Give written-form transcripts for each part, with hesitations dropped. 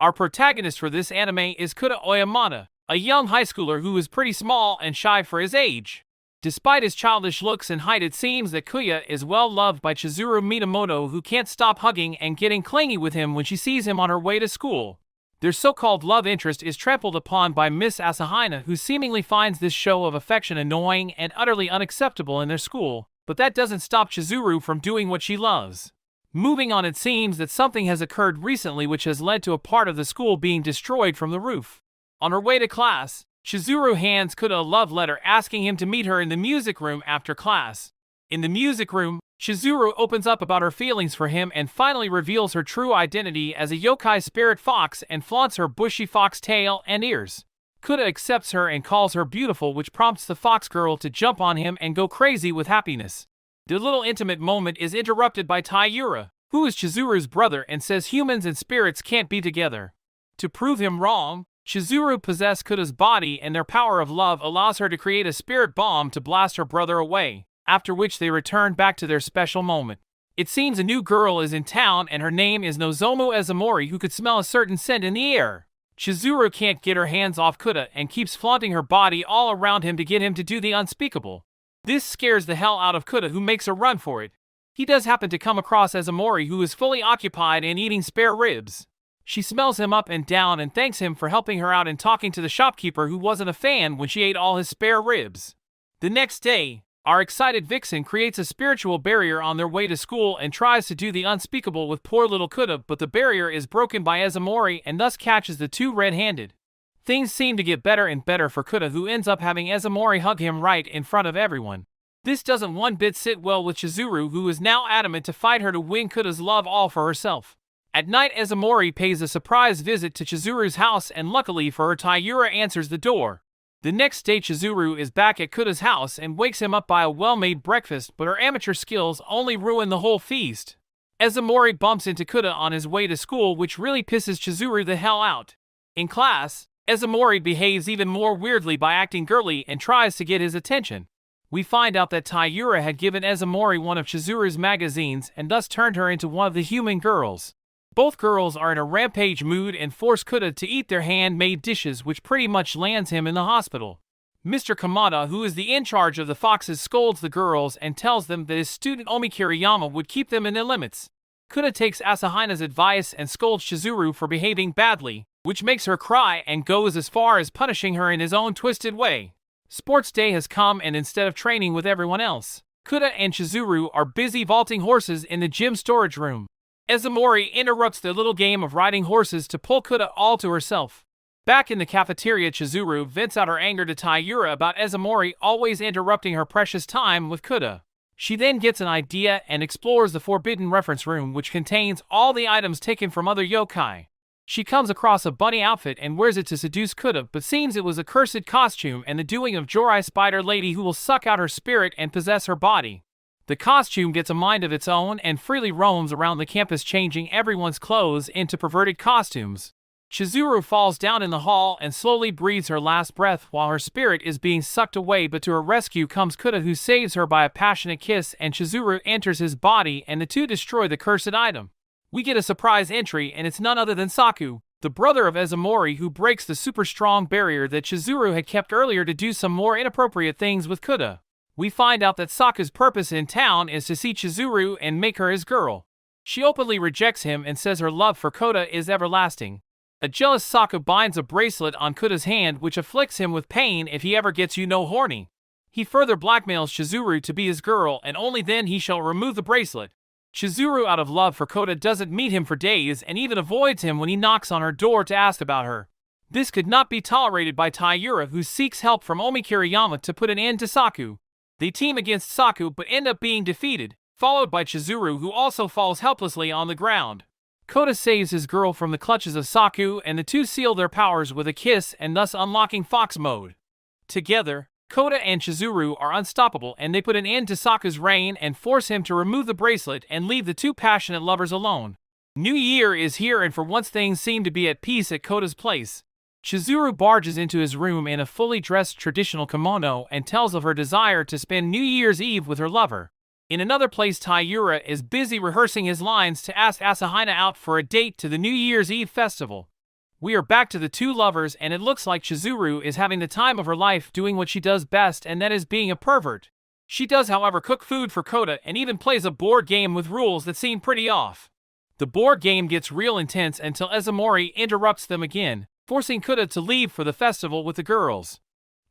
Our protagonist for this anime is Kouta Oyamada, a young high schooler who is pretty small and shy for his age. Despite his childish looks and height, it seems that Kuya is well loved by Chizuru Minamoto, who can't stop hugging and getting clingy with him when she sees him on her way to school. Their so-called love interest is trampled upon by Miss Asahina, who seemingly finds this show of affection annoying and utterly unacceptable in their school, but that doesn't stop Chizuru from doing what she loves. Moving on, it seems that something has occurred recently which has led to a part of the school being destroyed from the roof. On her way to class, Chizuru hands Kouta a love letter asking him to meet her in the music room after class. In the music room, Chizuru opens up about her feelings for him and finally reveals her true identity as a yokai spirit fox and flaunts her bushy fox tail and ears. Kouta accepts her and calls her beautiful, which prompts the fox girl to jump on him and go crazy with happiness. The little intimate moment is interrupted by Taira, who is Chizuru's brother and says humans and spirits can't be together. To prove him wrong, Chizuru possesses Kouta's body, and their power of love allows her to create a spirit bomb to blast her brother away, after which they return back to their special moment. It seems a new girl is in town and her name is Nozomu Ezamori, who could smell a certain scent in the air. Chizuru can't get her hands off Kouta and keeps flaunting her body all around him to get him to do the unspeakable. This scares the hell out of Kouta, who makes a run for it. He does happen to come across Ezamori, who is fully occupied in eating spare ribs. She smells him up and down and thanks him for helping her out and talking to the shopkeeper, who wasn't a fan when she ate all his spare ribs. The next day, our excited vixen creates a spiritual barrier on their way to school and tries to do the unspeakable with poor little Kouta, but the barrier is broken by Ezamori and thus catches the two red-handed. Things seem to get better and better for Kouta, who ends up having Ezamori hug him right in front of everyone. This doesn't one bit sit well with Chizuru, who is now adamant to fight her to win Kouta's love all for herself. At night, Ezamori pays a surprise visit to Chizuru's house, and luckily for her, Taira answers the door. The next day, Chizuru is back at Kouta's house and wakes him up by a well-made breakfast, but her amateur skills only ruin the whole feast. Ezamori bumps into Kouta on his way to school, which really pisses Chizuru the hell out. In class, Ezamori behaves even more weirdly by acting girly and tries to get his attention. We find out that Taira had given Ezamori one of Chizuru's magazines and thus turned her into one of the human girls. Both girls are in a rampage mood and force Kouta to eat their handmade dishes, which pretty much lands him in the hospital. Mr. Kamada, who is the in charge of the foxes, scolds the girls and tells them that his student Omi Kiriyama would keep them in their limits. Kouta takes Asahina's advice and scolds Chizuru for behaving badly, which makes her cry and goes as far as punishing her in his own twisted way. Sports day has come, and instead of training with everyone else, Kouta and Chizuru are busy vaulting horses in the gym storage room. Ezamori interrupts their little game of riding horses to pull Kouta all to herself. Back in the cafeteria, Chizuru vents out her anger to Taira about Ezamori always interrupting her precious time with Kouta. She then gets an idea and explores the forbidden reference room, which contains all the items taken from other yokai. She comes across a bunny outfit and wears it to seduce Kouta, but seems it was a cursed costume and the doing of Jorai Spider Lady, who will suck out her spirit and possess her body. The costume gets a mind of its own and freely roams around the campus, changing everyone's clothes into perverted costumes. Chizuru falls down in the hall and slowly breathes her last breath while her spirit is being sucked away, but to her rescue comes Kouta, who saves her by a passionate kiss, and Chizuru enters his body and the two destroy the cursed item. We get a surprise entry, and it's none other than Saku, the brother of Ezamori, who breaks the super strong barrier that Chizuru had kept earlier to do some more inappropriate things with Kouta. We find out that Saku's purpose in town is to see Chizuru and make her his girl. She openly rejects him and says her love for Kouta is everlasting. A jealous Saku binds a bracelet on Kouta's hand, which afflicts him with pain if he ever gets horny. He further blackmails Chizuru to be his girl, and only then he shall remove the bracelet. Chizuru, out of love for Kouta, doesn't meet him for days and even avoids him when he knocks on her door to ask about her. This could not be tolerated by Taira, who seeks help from Omi Kiriyama to put an end to Saku. They team against Saku but end up being defeated, followed by Chizuru, who also falls helplessly on the ground. Kouta saves his girl from the clutches of Saku, and the two seal their powers with a kiss and thus unlocking Fox Mode. Together, Kouta and Chizuru are unstoppable, and they put an end to Saku's reign and force him to remove the bracelet and leave the two passionate lovers alone. New Year is here, and for once things seem to be at peace at Kouta's place. Chizuru barges into his room in a fully dressed traditional kimono and tells of her desire to spend New Year's Eve with her lover. In another place, Taira is busy rehearsing his lines to ask Asahina out for a date to the New Year's Eve festival. We are back to the two lovers, and it looks like Chizuru is having the time of her life doing what she does best, and that is being a pervert. She does, however, cook food for Kouta and even plays a board game with rules that seem pretty off. The board game gets real intense until Izumori interrupts them again, forcing Kouta to leave for the festival with the girls.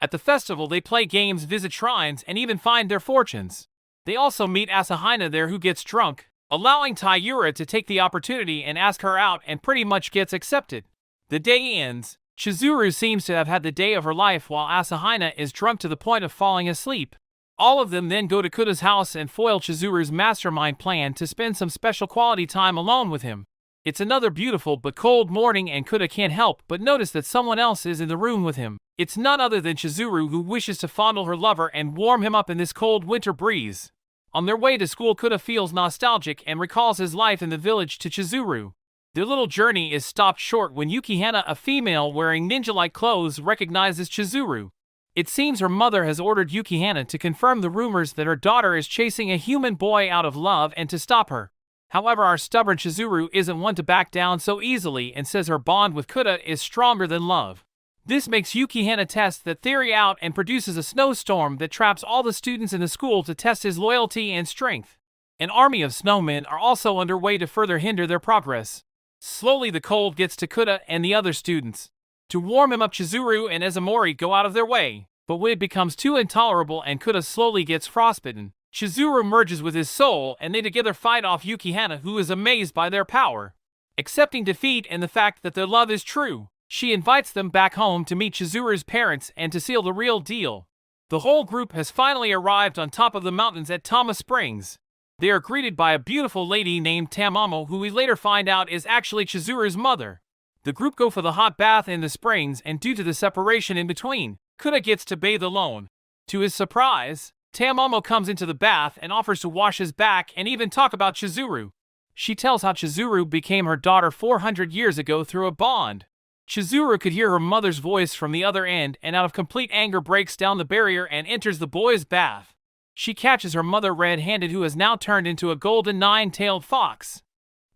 At the festival, they play games, visit shrines, and even find their fortunes. They also meet Asahina there, who gets drunk, allowing Taira to take the opportunity and ask her out, and pretty much gets accepted. The day ends. Chizuru seems to have had the day of her life while Asahina is drunk to the point of falling asleep. All of them then go to Kouta's house and foil Chizuru's mastermind plan to spend some special quality time alone with him. It's another beautiful but cold morning, and Kouta can't help but notice that someone else is in the room with him. It's none other than Chizuru, who wishes to fondle her lover and warm him up in this cold winter breeze. On their way to school, Kouta feels nostalgic and recalls his life in the village to Chizuru. Their little journey is stopped short when Yukihana, a female wearing ninja-like clothes, recognizes Chizuru. It seems her mother has ordered Yukihana to confirm the rumors that her daughter is chasing a human boy out of love and to stop her. However, our stubborn Chizuru isn't one to back down so easily and says her bond with Kouta is stronger than love. This makes Yukihana test that theory out and produces a snowstorm that traps all the students in the school to test his loyalty and strength. An army of snowmen are also underway to further hinder their progress. Slowly the cold gets to Kouta and the other students. To warm him up, Chizuru and Izumori go out of their way, but when it becomes too intolerable and Kouta slowly gets frostbitten, Chizuru merges with his soul and they together fight off Yukihana, who is amazed by their power. Accepting defeat and the fact that their love is true, she invites them back home to meet Chizuru's parents and to seal the real deal. The whole group has finally arrived on top of the mountains at Tama Springs. They are greeted by a beautiful lady named Tamamo, who we later find out is actually Chizuru's mother. The group go for the hot bath in the springs, and due to the separation in between, Kouta gets to bathe alone. To his surprise, Tamamo comes into the bath and offers to wash his back and even talk about Chizuru. She tells how Chizuru became her daughter 400 years ago through a bond. Chizuru could hear her mother's voice from the other end and out of complete anger breaks down the barrier and enters the boys' bath. She catches her mother red-handed, who has now turned into a golden nine-tailed fox.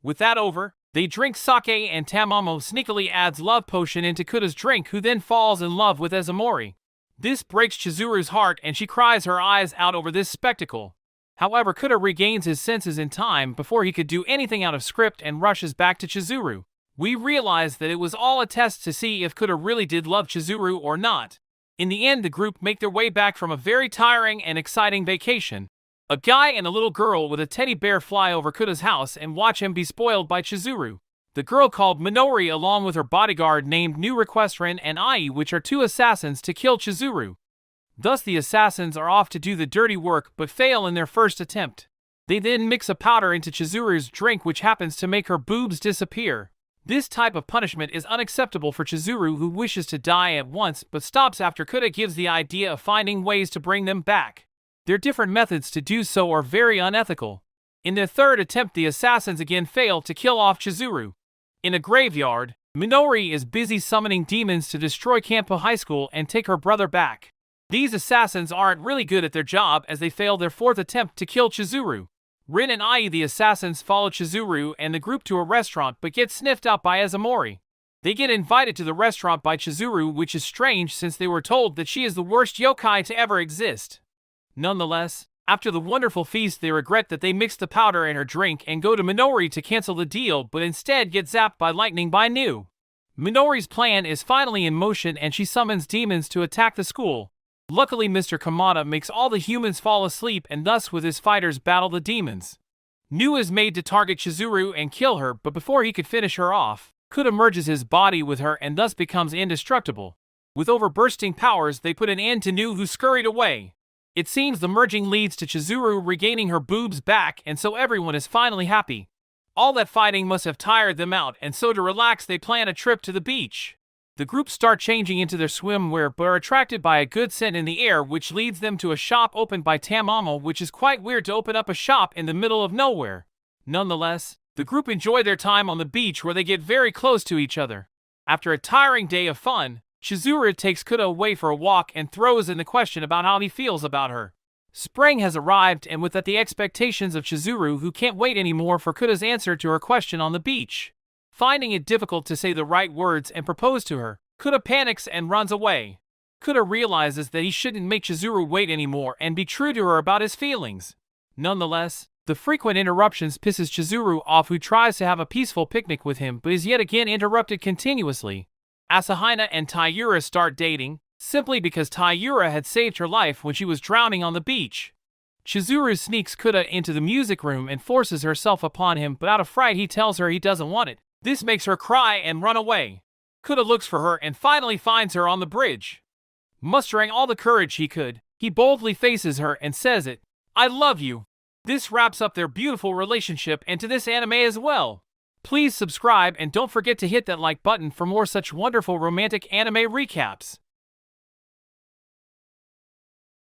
With that over, they drink sake and Tamamo sneakily adds love potion into Kouta's drink, who then falls in love with Izumori. This breaks Chizuru's heart and she cries her eyes out over this spectacle. However, Kouta regains his senses in time before he could do anything out of script and rushes back to Chizuru. We realize that it was all a test to see if Kouta really did love Chizuru or not. In the end, the group make their way back from a very tiring and exciting vacation. A guy and a little girl with a teddy bear fly over Kouta's house and watch him be spoiled by Chizuru. The girl called Minori, along with her bodyguard named New Requestrin and Ai, which are two assassins, to kill Chizuru. Thus the assassins are off to do the dirty work but fail in their first attempt. They then mix a powder into Chizuru's drink, which happens to make her boobs disappear. This type of punishment is unacceptable for Chizuru, who wishes to die at once but stops after Kouta gives the idea of finding ways to bring them back. Their different methods to do so are very unethical. In their third attempt, the assassins again fail to kill off Chizuru. In a graveyard, Minori is busy summoning demons to destroy Kampo High School and take her brother back. These assassins aren't really good at their job as they fail their fourth attempt to kill Chizuru. Rin and Ai, the assassins, follow Chizuru and the group to a restaurant but get sniffed out by Izumori. They get invited to the restaurant by Chizuru, which is strange since they were told that she is the worst yokai to ever exist. Nonetheless, after the wonderful feast, they regret that they mixed the powder in her drink and go to Minori to cancel the deal, but instead get zapped by lightning by New. Minori's plan is finally in motion and she summons demons to attack the school. Luckily, Mr. Kamada makes all the humans fall asleep and thus with his fighters battle the demons. New is made to target Chizuru and kill her, but before he could finish her off, Kouta merges his body with her and thus becomes indestructible. With overbursting powers, they put an end to New, who scurried away. It seems the merging leads to Chizuru regaining her boobs back, and so everyone is finally happy. All that fighting must have tired them out, and so to relax they plan a trip to the beach. The group start changing into their swimwear but are attracted by a good scent in the air, which leads them to a shop opened by Tamamo, which is quite weird to open up a shop in the middle of nowhere. Nonetheless, the group enjoy their time on the beach where they get very close to each other. After a tiring day of fun, Chizuru takes Kouta away for a walk and throws in the question about how he feels about her. Spring has arrived, and with that the expectations of Chizuru, who can't wait anymore for Kouta's answer to her question on the beach. Finding it difficult to say the right words and propose to her, Kouta panics and runs away. Kouta realizes that he shouldn't make Chizuru wait anymore and be true to her about his feelings. Nonetheless, the frequent interruptions pisses Chizuru off, who tries to have a peaceful picnic with him but is yet again interrupted continuously. Asahina and Taira start dating, simply because Taira had saved her life when she was drowning on the beach. Chizuru sneaks Kouta into the music room and forces herself upon him, but out of fright he tells her he doesn't want it. This makes her cry and run away. Kouta looks for her and finally finds her on the bridge. Mustering all the courage he could, he boldly faces her and says it, "I love you." This wraps up their beautiful relationship and to this anime as well. Please subscribe and don't forget to hit that like button for more such wonderful romantic anime recaps.